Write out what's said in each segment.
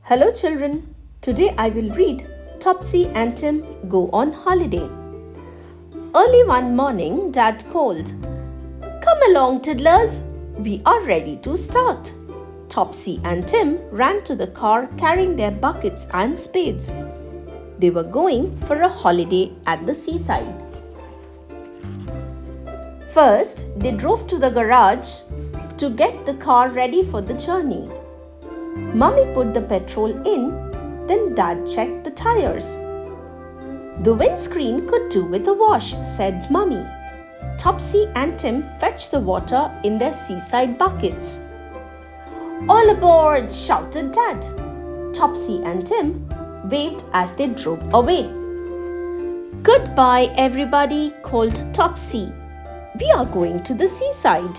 Hello children, today I will read Topsy and Tim Go on Holiday. Early one morning, Dad called, "Come along toddlers, we are ready to start." Topsy and Tim ran to the car carrying their buckets and spades. They were going for a holiday at the seaside. First, they drove to the garage to get the car ready for the journey. Mummy put the petrol in, then Dad checked the tires. "The windscreen could do with a wash," said Mummy. Topsy and Tim fetched the water in their seaside buckets. "All aboard!" shouted Dad. Topsy and Tim waved as they drove away. "Goodbye, everybody," called Topsy. "We are going to the seaside."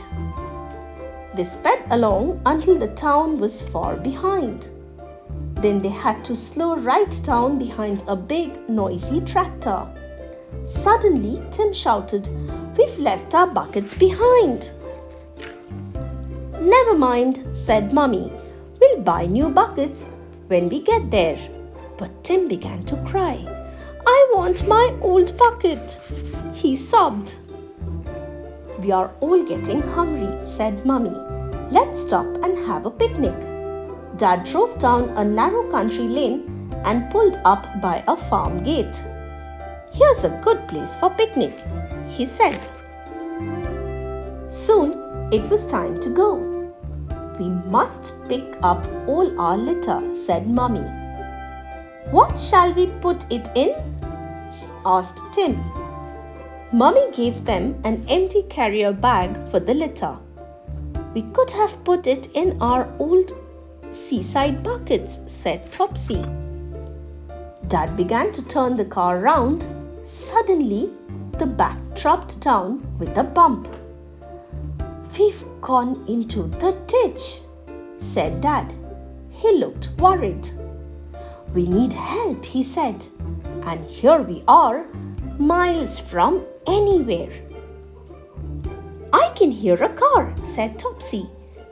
They sped along until the town was far behind. Then they had to slow right down behind a big, noisy tractor. Suddenly, Tim shouted, "We've left our buckets behind." "Never mind," said Mummy. "We'll buy new buckets when we get there." But Tim began to cry. "I want my old bucket," he sobbed. "We are all getting hungry," said Mummy. "Let's stop and have a picnic." Dad drove down a narrow country lane and pulled up by a farm gate. "Here's a good place for picnic," he said. Soon it was time to go. "We must pick up all our litter," said Mummy. "What shall we put it in?" asked Tim. Mummy gave them an empty carrier bag for the litter. "We could have put it in our old seaside buckets," said Topsy. Dad began to turn the car round. Suddenly, the bag dropped down with a bump. "We've gone into the ditch," said Dad. He looked worried. "We need help," he said. "And here we are, miles from anywhere." "I can hear a car," said Topsy.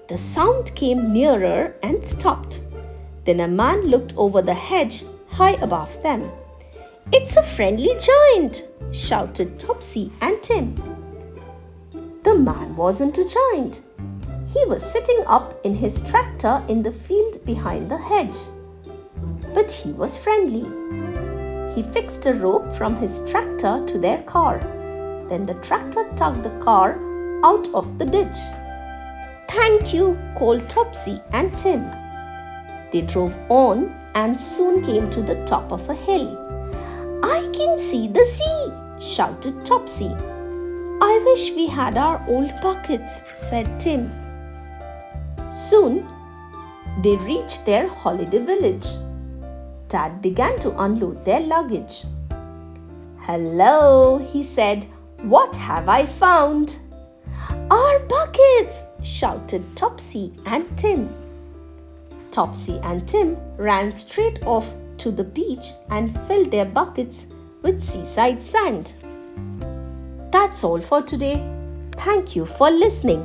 The sound came nearer and stopped. Then a man looked over the hedge high above them. "It's a friendly giant," shouted Topsy and Tim. The man wasn't a giant. He was sitting up in his tractor in the field behind the hedge. But he was friendly. He fixed a rope from his tractor to their car. Then the tractor tugged the car out of the ditch. "Thank you," called Topsy and Tim. They drove on and soon came to the top of a hill. "I can see the sea," shouted Topsy. "I wish we had our old buckets," said Tim. Soon they reached their holiday village. Dad began to unload their luggage. "Hello," he said. "What have I found?" "Our buckets!" shouted Topsy and Tim. Topsy and Tim ran straight off to the beach and filled their buckets with seaside sand. That's all for today. Thank you for listening.